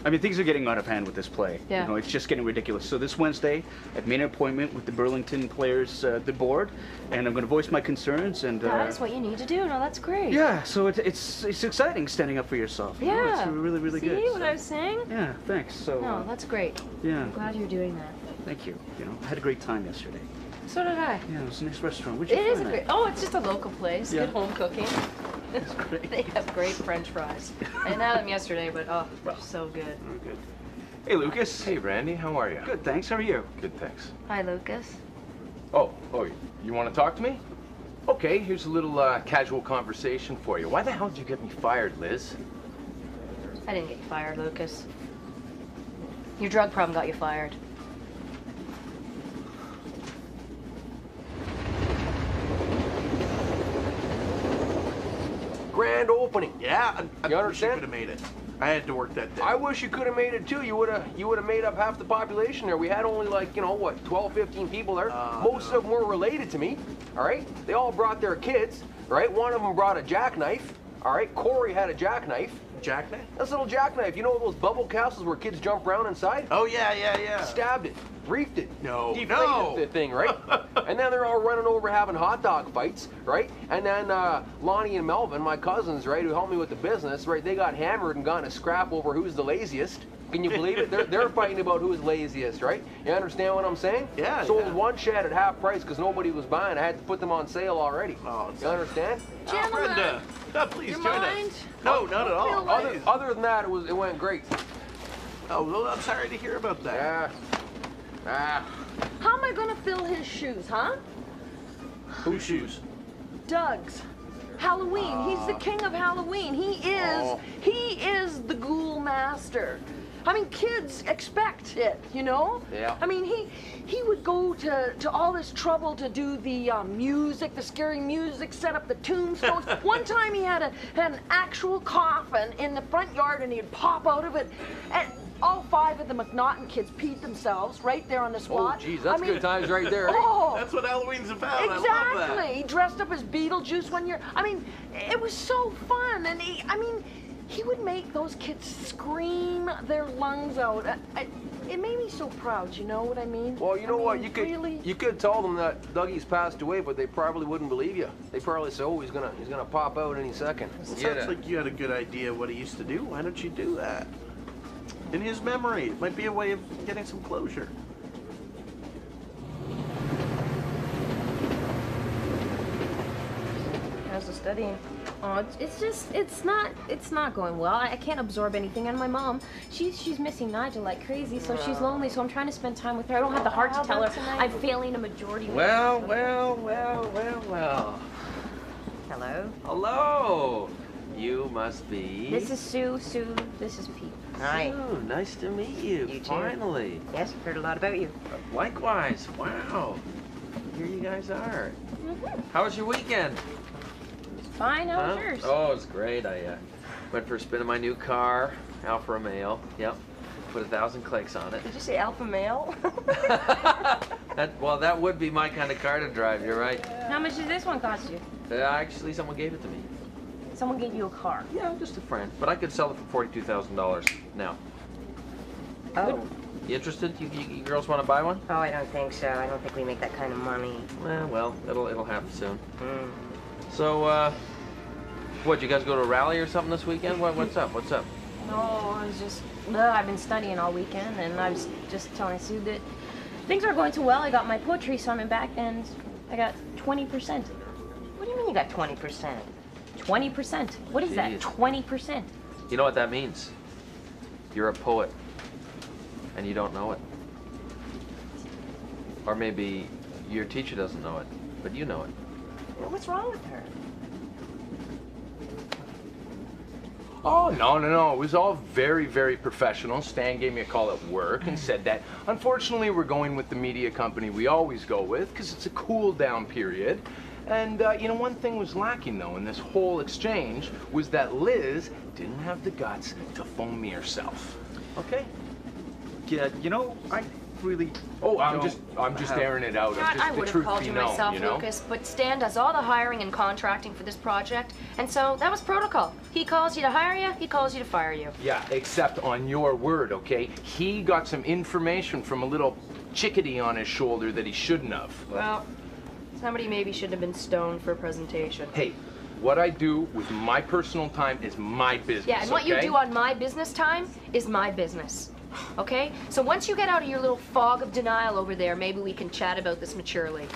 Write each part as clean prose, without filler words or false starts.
I mean, things are getting out of hand with this play. Yeah. You know, it's just getting ridiculous. So this Wednesday, I've made an appointment with the Burlington Players, the board, and I'm going to voice my concerns. And that is what you need to do. No, that's great. yeah, so it's exciting standing up for yourself. You know, it's really, really good. See what I was saying? Yeah, thanks. So. No, that's great. Yeah. I'm glad you're doing that. Thank you. You know, I had a great time yesterday. So did I. Yeah, it was a nice restaurant. Where'd you It is find a that? great. Oh, it's just a local place. Yeah. Good home cooking. It's great. They have great French fries. I didn't have them yesterday, but oh, they're so good. Oh, good. Hey, Lucas. Hey, Randy. How are you? Good, thanks. How are you? Good, thanks. Hi, Lucas. Oh, you want to talk to me? Okay, here's a little casual conversation for you. Why the hell did you get me fired, Liz? I didn't get you fired, Lucas. Your drug problem got you fired. Grand opening. Yeah, I You wish I understand? could have made it. I had to work that day. I wish you could have made it too. You would have made up half the population there. We had only like, you know, what, 12, 15 people there. Most of them were related to me. All right? They all brought their kids, right? One of them brought a jackknife. All right? Corey had a jackknife. Jackknife? That's a little jackknife. You know those bubble castles where kids jump around inside? Oh, yeah. Stabbed it, reefed it, No, deflated the thing, right? And then they're all running over having hot dog fights, right? And then Lonnie and Melvin, my cousins, right, who helped me with the business, right, they got hammered and got in a scrap over who's the laziest. Can you believe it? They're fighting about who's laziest, right? You understand what I'm saying? Yeah, Sold yeah. one shed at half price because nobody was buying. I had to put them on sale already. Oh, You understand? Gentlemen, Brenda, please your join mind? us. No, not at all. Other than that, it went great. Oh, well, I'm sorry to hear about that. How am I gonna fill his shoes, huh? Whose shoes? Doug's. Halloween. He's the king of Halloween. He is the ghoul master. I mean, kids expect it, you know? Yeah. I mean, he would go to all this trouble to do the music, the scary music, set up the tombstones. One time he had an actual coffin in the front yard and he'd pop out of it. And all 5 of the McNaughton kids peed themselves right there on the spot. Oh, geez, that's good times right there. Oh, That's what Halloween's about. exactly. I love that. He dressed up as Beetlejuice one year. I mean, it was so fun. And he would make those kids scream their lungs out. It made me so proud, you know what I mean? Well, you know what? Really? You could tell them that Dougie's passed away, but they probably wouldn't believe you. They probably say, "Oh, he's gonna pop out any second." It sounds like you had a good idea of what he used to do. Why don't you do that? In his memory, it might be a way of getting some closure. How's the studying? Oh, it's not going well. I can't absorb anything. And my mom, she's missing Nigel like crazy, so she's lonely. So I'm trying to spend time with her. I don't have the heart to tell her I'm failing a majority. Well. Hello. Hello. You must be. This is Sue. This is Pete. Hi. Sue, nice to meet you. You too. Finally. Yes, I've heard a lot about you. Likewise. Wow. Here you guys are. How was your weekend? Fine. How was yours? Oh, it was great. I went for a spin in my new car, Alfa Romeo. Yep. Put 1,000 clicks on it. Did you say alpha male? That would be my kind of car to drive. You're right. How much does this one cost you? Actually, someone gave it to me. Someone gave you a car. Yeah, just a friend. But I could sell it for $42,000 now. Oh. You interested? You girls want to buy one? Oh, I don't think so. I don't think we make that kind of money. Well, it'll happen soon. So, what? You guys go to a rally or something this weekend? What's up? What's up? No, I was just. I've been studying all weekend, and I was just telling Sue that things are going too well. I got my poetry summit back, and I got 20%. What do you mean you got 20%? 20%? What is that? Jeez. 20%? You know what that means? You're a poet. and you don't know it. Or maybe your teacher doesn't know it, but you know it. What's wrong with her? Oh, no. It was all very, very professional. Stan gave me a call at work and said that, unfortunately, we're going with the media company we always go with because it's a cool down period. And, you know, one thing was lacking, though, in this whole exchange was that Liz didn't have the guts to phone me herself. Okay? Yeah, you know, I really. Oh, I'm just airing it out. I would have called you myself, you know? Lucas, but Stan does all the hiring and contracting for this project, and so that was protocol. He calls you to hire you, he calls you to fire you. Yeah, except on your word, okay? He got some information from a little chickadee on his shoulder that he shouldn't have. Well, somebody maybe should have been stoned for a presentation. Hey, what I do with my personal time is my business. Yeah, and what you okay? do on my business time is my business. Okay? So once you get out of your little fog of denial over there, maybe we can chat about this maturely.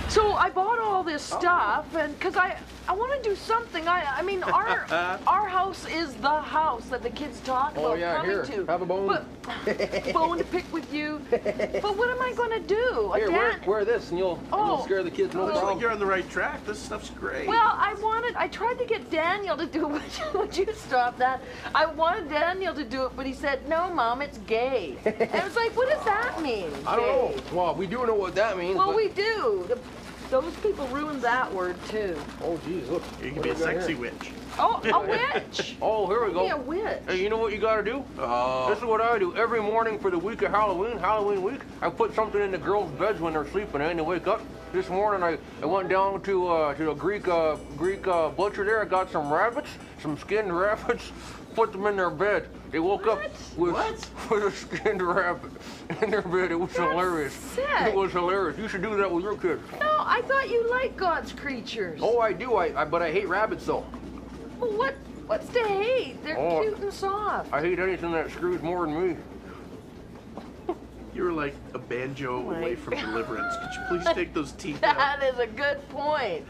So I bought all this stuff, and because I want to do something. I mean, our house is the house that the kids talk about coming here, to. have a bone. But, bone to pick with you. But what am I going to do? Here, wear this, and you'll scare the kids no Looks like problem. you're on the right track. This stuff's great. Well, I tried to get Daniel to do it. Would you stop that? I wanted Daniel to do it, but he said, no, Mom, it's gay. And I was like, what does that mean? I don't know. Well, we do know what that means. Well, but... we do. Those people ruined that word, too. Oh, geez, look. You can What be a do we got sexy here? witch. Oh, a witch. Oh, here we go. Be a witch. Hey, you know what you gotta do? This is what I do every morning for the week of Halloween week. I put something in the girls' beds when they're sleeping and they wake up. This morning I went down to a Greek butcher there. I got some rabbits, some skinned rabbits, put them in their bed. They woke up with a skinned rabbit in their bed. It was hilarious. Sick. It was hilarious. You should do that with your kids. No, I thought you liked God's creatures. Oh, I do. But I hate rabbits though. Well, what's to hate? They're cute and soft. I hate anything that screws more than me. You're like a banjo away from deliverance. Could you please take those teeth out? That is a good point.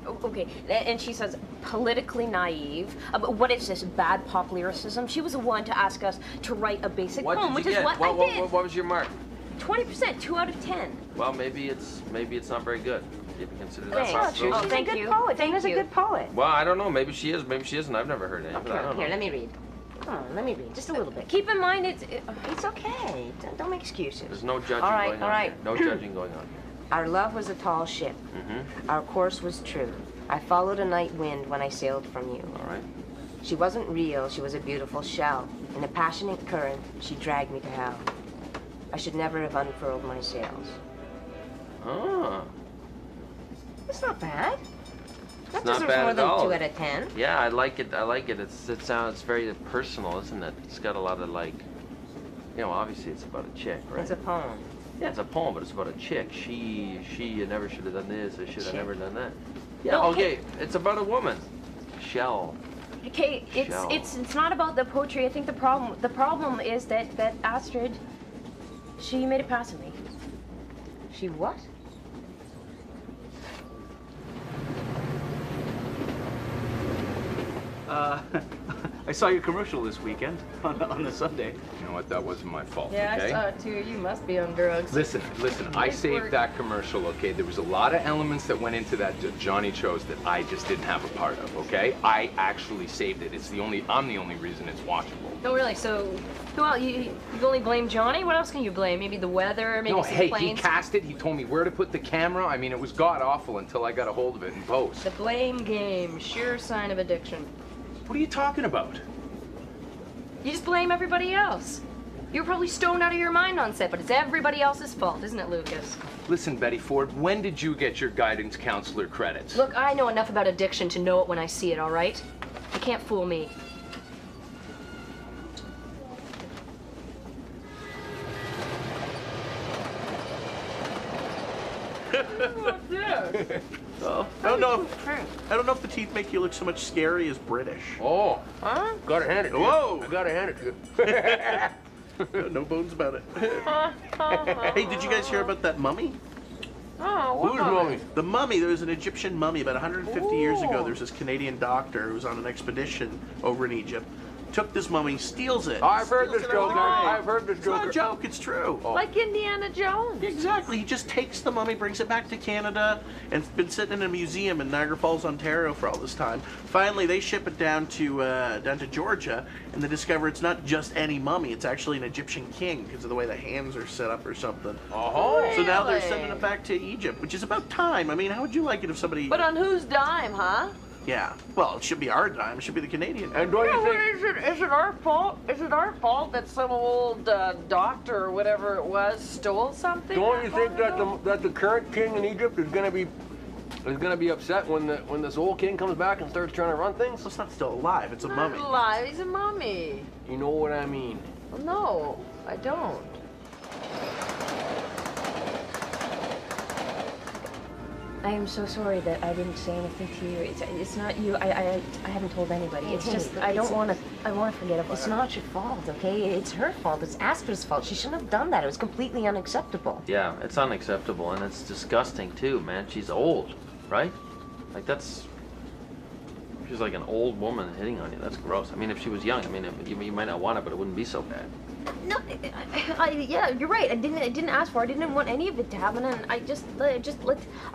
Okay, and she says politically naive. What is this, bad pop lyricism? She was the one to ask us to write a basic poem, which is what I did. What was your mark? 20%, 2 out of 10. Well, maybe it's not very good. You can consider that Thanks. possibility. Oh, thank you. Thank you. poet. Well, I don't know. Maybe she is. Maybe she isn't. I've never heard any. But I don't know. Here, let me read. Come on, let me read. Just a little bit. Keep in mind, It's okay. Don't make excuses. There's no judging All right, going all on. right. Here. No judging going on. Our love was a tall ship. Our course was true. I followed a night wind when I sailed from you. All right. She wasn't real, she was a beautiful shell. In a passionate current, she dragged me to hell. I should never have unfurled my sails. Ah. It's not bad. That not deserves bad more at than all. 2 out of 10. Yeah, I like it. I like it. It sounds very personal, isn't it? It's got a lot of like, you know, obviously it's about a chick, right? It's a poem. Yeah, it's a poem, but it's about a chick. She never should have done this, or should have never done that. Yeah, No, okay. It's about a woman. Shell. Okay, it's not about the poetry. I think the problem is that Astrid, she made a pass at me. She what? I saw your commercial this weekend on the Sunday. You know what? That wasn't my fault, Yeah, okay? I saw it too. You must be on drugs. Listen, I Nice saved work. that commercial, okay? There was a lot of elements that went into that Johnny chose that I just didn't have a part of, okay? I actually saved it. I'm the only reason it's watchable. Oh, really? So, well, you only blame Johnny? What else can you blame? Maybe the weather? Maybe No, some hey, he planes? cast it. He told me where to put the camera. I mean, it was god-awful until I got a hold of it in post. The blame game, sure sign of addiction. What are you talking about? You just blame everybody else. You were probably stoned out of your mind on set, but it's everybody else's fault, isn't it, Lucas? Listen, Betty Ford, when did you get your guidance counselor credits? Look, I know enough about addiction to know it when I see it, all right? You can't fool me. Oh, I don't know if the teeth make you look so much scary as British. Oh, gotta hand it to you. Whoa. I gotta hand it to you. No bones about it. Hey, did you guys hear about that mummy? Oh, what Who's mummy? Mummy? The mummy, there was an Egyptian mummy about 150 years ago. There's this Canadian doctor who was on an expedition over in Egypt. Took this mummy, steals it. I've heard Steals this it out joke. of the grave. I've heard this It's not a joke. joke, it's true. Like Indiana Jones. Exactly. He just takes the mummy, brings it back to Canada, and it's been sitting in a museum in Niagara Falls, Ontario for all this time. Finally, they ship it down to Georgia, and they discover it's not just any mummy. It's actually an Egyptian king because of the way the hands are set up or something. Oh. So now they're Really? sending it back to Egypt, which is about time. I mean, how would you like it if somebody... But on whose dime, huh? Yeah. Well, it should be our dime. It should be the Canadian dime. And don't you think? Is it our fault? Is it our fault that some old doctor or whatever it was stole something? Don't you think that ago? the current king in Egypt is gonna be upset when this old king comes back and starts trying to run things? So it's not still alive. It's a mummy. Not alive. He's a mummy. You know what I mean? Well, no, I don't. I am so sorry that I didn't say anything to you. It's not you. I haven't told anybody. It's Hey, just but I it's- want to forget about It's it. not your fault, okay? It's her fault. It's Astra's fault. She shouldn't have done that. It was completely unacceptable. Yeah, it's unacceptable and it's disgusting too, man. She's old, right? Like she's like an old woman hitting on you. That's gross. I mean, if she was young, I mean, you might not want it, but it wouldn't be so bad. No, yeah, you're right. I didn't ask for it. I didn't want any of it to happen, and I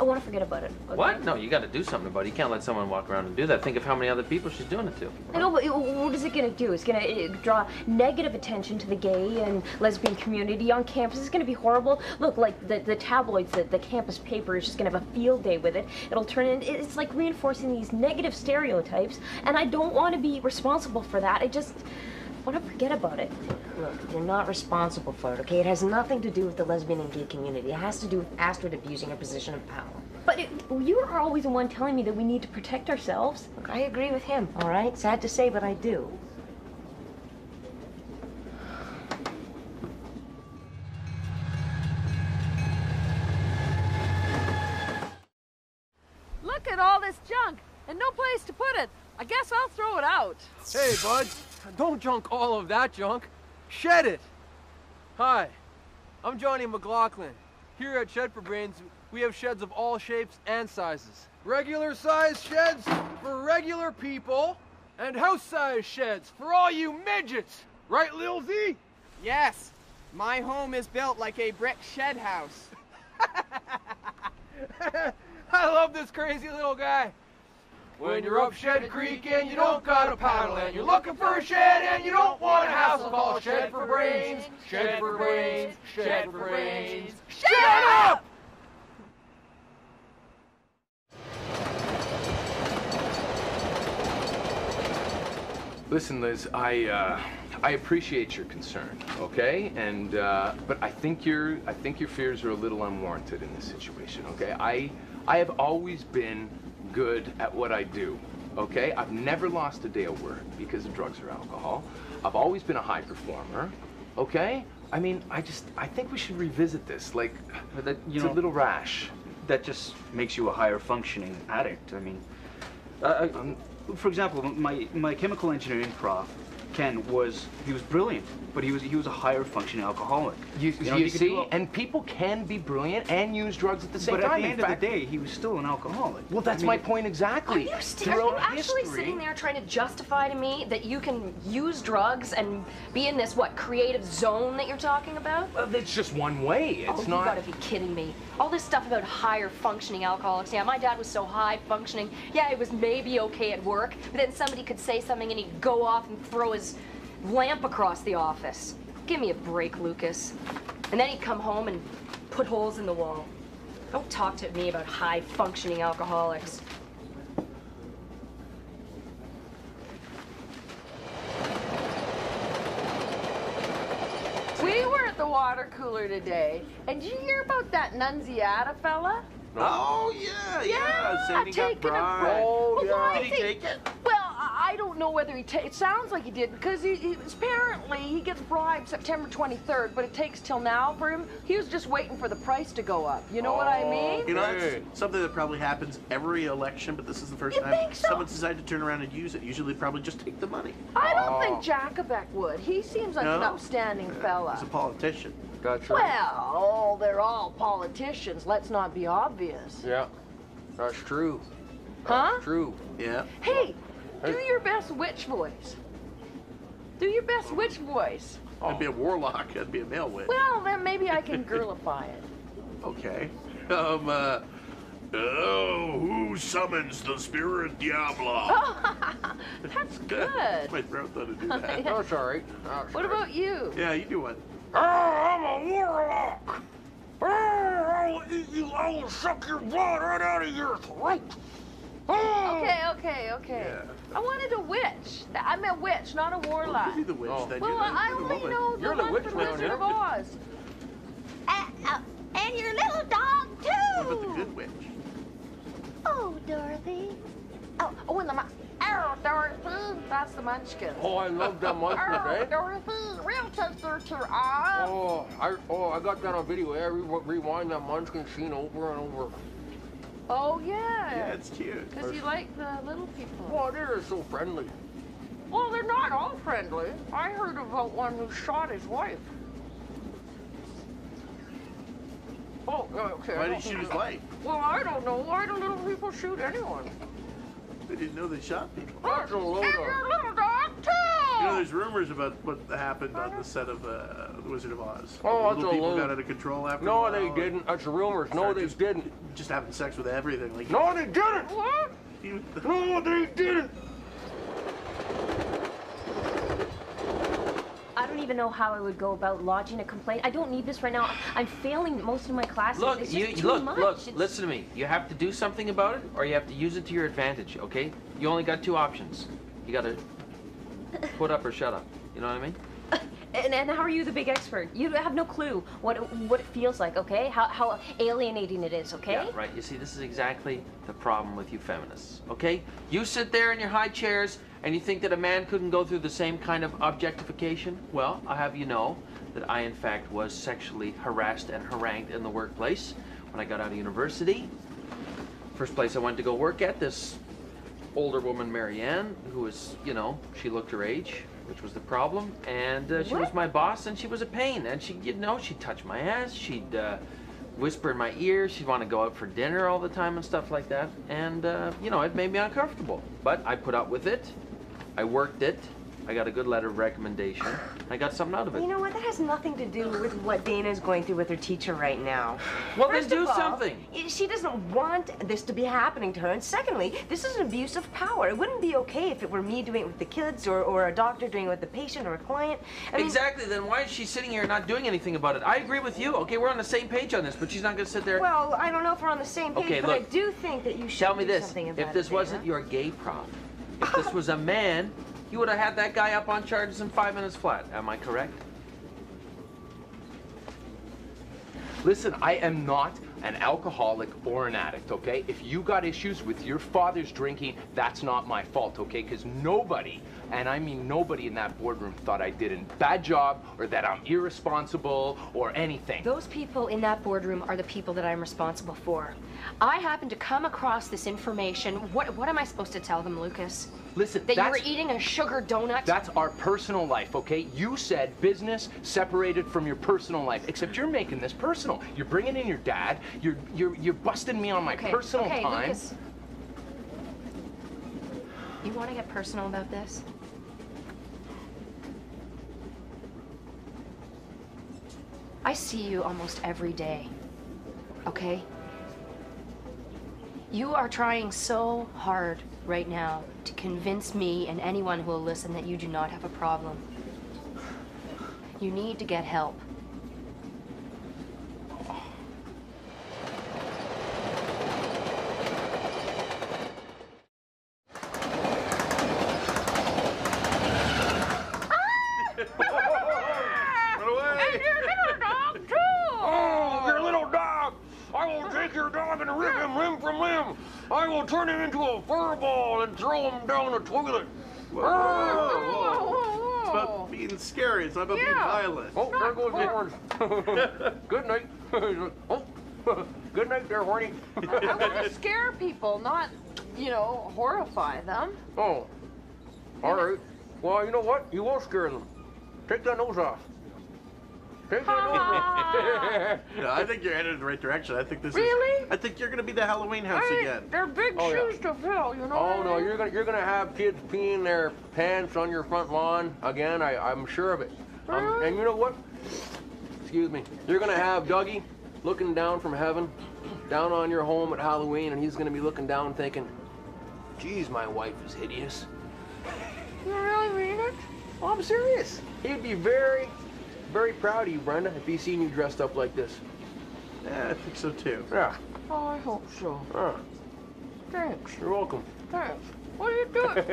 want to forget about it. Okay? What? No, you got to do something about it. You can't let someone walk around and do that. Think of how many other people she's doing it to. I know, but what is it going to do? It's going to draw negative attention to the gay and lesbian community on campus. It's going to be horrible. Look, like the tabloids, the campus paper is just going to have a field day with it. It'll turn in, it's like reinforcing these negative stereotypes, and I don't want to be responsible for that. I just want to forget about it. Look, you're not responsible for it, okay? It has nothing to do with the lesbian and gay community. It has to do with Astrid abusing her position of power. But you are always the one telling me that we need to protect ourselves. Look, I agree with him, all right? Sad to say, but I do. Look at all this junk and no place to put it. I guess I'll throw it out. Hey, bud, don't junk all of that junk. Shed it. Hi, I'm Johnny McLaughlin. Here at Shed for Brains, we have sheds of all shapes and sizes. Regular size sheds for regular people, and house size sheds for all you midgets. Right, Lil Z? Yes, my home is built like a brick shed house. I love this crazy little guy. When you're up Shed Creek and you don't got a paddle and you're looking for a shed and you don't want a hassle, call Shed for Brains, Shed for Brains, Shed for Brains. Shut up! Listen, Liz, I appreciate your concern, okay? And but I think your fears are a little unwarranted in this situation, okay? I have always been good at what I do, okay? I've never lost a day of work because of drugs or alcohol. I've always been a high performer, okay? I mean, I think we should revisit this. Like, That, it's a little rash. That just makes you a higher functioning addict. I mean, for example, my chemical engineering prof, Ken, was brilliant, but he was a higher functioning alcoholic. You could see, do and people can be brilliant and use drugs at the same but time. at the In end of fact- the day, he was still an alcoholic. Well, that's I mean, my point exactly. Are you Throughout actually history- sitting there trying to justify to me that you can use drugs and be in this, what, creative zone that you're talking about? Well, it's just one way. It's Oh, not. you gotta be kidding me. All this stuff about higher functioning alcoholics. Yeah, my dad was so high functioning. Yeah, it was maybe okay at work, but then somebody could say something and he'd go off and throw his lamp across the office. Give me a break, Lucas. And then he'd come home and put holes in the wall. Don't talk to me about high functioning alcoholics. We were at the water cooler today, and did you hear about that Nunziata fella? Oh, yeah. Saying he got taking a bribed. break. Oh, Well, yeah. I Did he think- take it? Well, I don't know whether it sounds like he did, because apparently he gets bribed September 23rd, but it takes till now for him. He was just waiting for the price to go up. You know what I mean? You know, that's something that probably happens every election, but this is the first You time think so? someone's decided to turn around and use it. Usually they probably just take the money. I don't think Jacobek would. He seems like an No? upstanding fella. He's a politician. That's right. Well, they're all politicians. Let's not be obvious. Yeah, that's true. Huh? True. Yeah. Hey, do your best witch voice. Do your best witch voice. I'd be a warlock. I'd be a male witch. Well, then maybe I can girlify it. Okay. Who summons the spirit Diablo? That's good. My throat thought to do that. That's all right. What about you? Yeah, you do one. Oh, I'm a warlock. Oh, I'll eat you. I will suck your blood right out of your throat. Oh. Okay. Yeah. I wanted a witch. I'm a witch, not a warlock. You be the witch then. Well, I you're the only woman. know the You're the one witch from now, Wizard yeah. of Oz. And your little dog, What about the too. good witch? Oh, Dorothy. Oh, and oh, Dorothy, that's the Munchkin. Oh, I love that monster, Oh, eh? Dorothy, we'll take her to Oz. I got that on video. I rewind that Munchkin scene over and over. Oh, Yeah, yeah. it's cute. Because you like the little people. Oh, they're so friendly. Well, they're not all friendly. I heard about one who shot his wife. Oh, okay. Why did he shoot his wife? Well, I don't know. Why do little people shoot anyone? I didn't know they shot people. That's a load And of... your little dog, too! You know, there's rumors about what happened on the set of The Wizard of Oz. Oh, that's Little a people load. got out of control after a No, while. they didn't. That's rumors. No, they Just- didn't. Just having sex with everything. Like No, they didn't. What? No, they didn't. I don't even know how I would go about lodging a complaint. I don't need this right now. I'm failing most of my classes. Look, it's you just too look, much. It's- listen to me. You have to do something about it, or you have to use it to your advantage. Okay? You only got two options. You got to put up or shut up. You know what I mean? And how are you the big expert? You have no clue what it feels like, okay? How alienating it is, okay? Yeah, right. You see, this is exactly the problem with you feminists. Okay? You sit there in your high chairs and you think that a man couldn't go through the same kind of objectification. Well, I'll have you know that I, in fact, was sexually harassed and harangued in the workplace when I got out of university. First place I went to go work at, this older woman, Marianne, who was, you know, she looked her age, which was the problem, and she was my boss, and she was a pain, and she, you know, she'd touch my ass, she'd whisper in my ear, she'd want to go out for dinner all the time and stuff like that, and, you know, it made me uncomfortable, but I put up with it, I worked it, I got a good letter of recommendation, I got something out of it. You know what? That has nothing to do with what Dana's going through with her teacher right now. Well, then First do of all, something. She doesn't want this to be happening to her. And secondly, this is an abuse of power. It wouldn't be okay if it were me doing it with the kids or a doctor doing it with the patient or a client. I mean, Exactly, then why is she sitting here not doing anything about it? I agree with you. Okay, we're on the same page on this, but she's not going to sit there. well, I don't know if we're on the same page, Okay, but look. I do think that you should Tell me do this, something about if this it, wasn't Dana. your gay prof, if this was a man, you would have had that guy up on charges in 5 minutes flat. Am I correct? Listen, I am not an alcoholic or an addict, okay? If you got issues with your father's drinking, that's not my fault, okay? Because nobody, and I mean nobody in that boardroom thought I did a bad job or that I'm irresponsible or anything. Those people in that boardroom are the people that I'm responsible for. I happened to come across this information. What am I supposed to tell them, Lucas? Listen, That you were that's- eating a sugar donut? That's our personal life, okay? You said business separated from your personal life, except you're making this personal. You're bringing in your dad. You're busting me on my personal okay, time. Lucas. You want to get personal about this? I see you almost every day, okay? You are trying so hard right now to convince me and anyone who will listen that you do not have a problem. You need to get help. And your little dog, too! Oh, your little dog! I will take your dog and rip him limb from limb. I will turn him into a fur ball and throw him down the toilet. Whoa, whoa, whoa, whoa. It's about being scary. It's not about being violent. Oh, there goes the horns. Good night. Oh, good night there, horny. I want to scare people, not, you know, horrify them. Oh, all right. Well, you know what? You will scare them. Take that nose off. Take that nose off. No, I think you're headed in the right direction. I think this Really? is. I think you're gonna be the Halloween house again. They're big shoes to fill, you know. Oh no, you're gonna have kids peeing their pants on your front lawn again. I'm sure of it. Really? And you know what? Excuse me. You're gonna have Dougie looking down from heaven, down on your home at Halloween, and he's gonna be looking down thinking, "Geez, my wife is hideous." You really mean it? Oh, I'm serious. He'd be very, very proud of you, Brenda, if he seen you dressed up like this. Yeah, I think so too. Yeah. Oh, I hope so. Thanks. You're welcome. Thanks. What are you doing?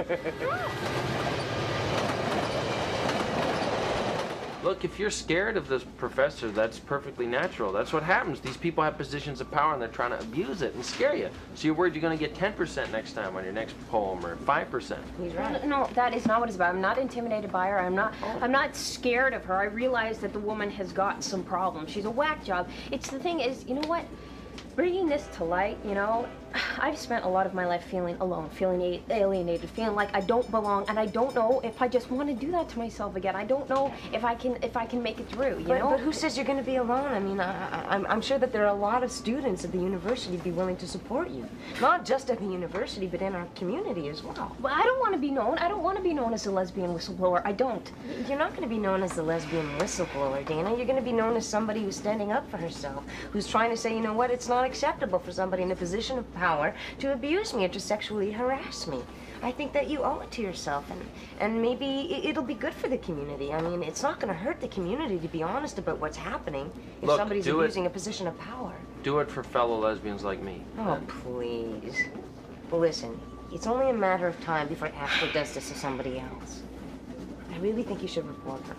Look, if you're scared of this professor, that's perfectly natural. That's what happens. These people have positions of power and they're trying to abuse it and scare you. So you're worried you're going to get 10% next time on your next poem or 5%. He's right. No, that is not what it's about. I'm not intimidated by her. I'm not scared of her. I realize that the woman has got some problems. She's a whack job. It's the thing is, you know what? Bringing this to light, you know, I've spent a lot of my life feeling alone, feeling alienated, feeling like I don't belong, and I don't know if I just want to do that to myself again. I don't know if I can make it through, you know? But who says you're going to be alone? I mean, I'm sure that there are a lot of students at the university who'd be willing to support you. Not just at the university, but in our community as well. Well, I don't want to be known. I don't want to be known as a lesbian whistleblower. I don't. You're not going to be known as the lesbian whistleblower, Dana. You're going to be known as somebody who's standing up for herself, who's trying to say, you know what, it's not acceptable for somebody in a position of power to abuse me or to sexually harass me. I think that you owe it to yourself, and maybe it'll be good for the community. I mean, it's not going to hurt the community to be honest about what's happening if Look, somebody's do it. abusing a position of power. Do it for fellow lesbians like me. Oh, please. Well, listen, it's only a matter of time before Ashley does this to somebody else. I really think you should report her.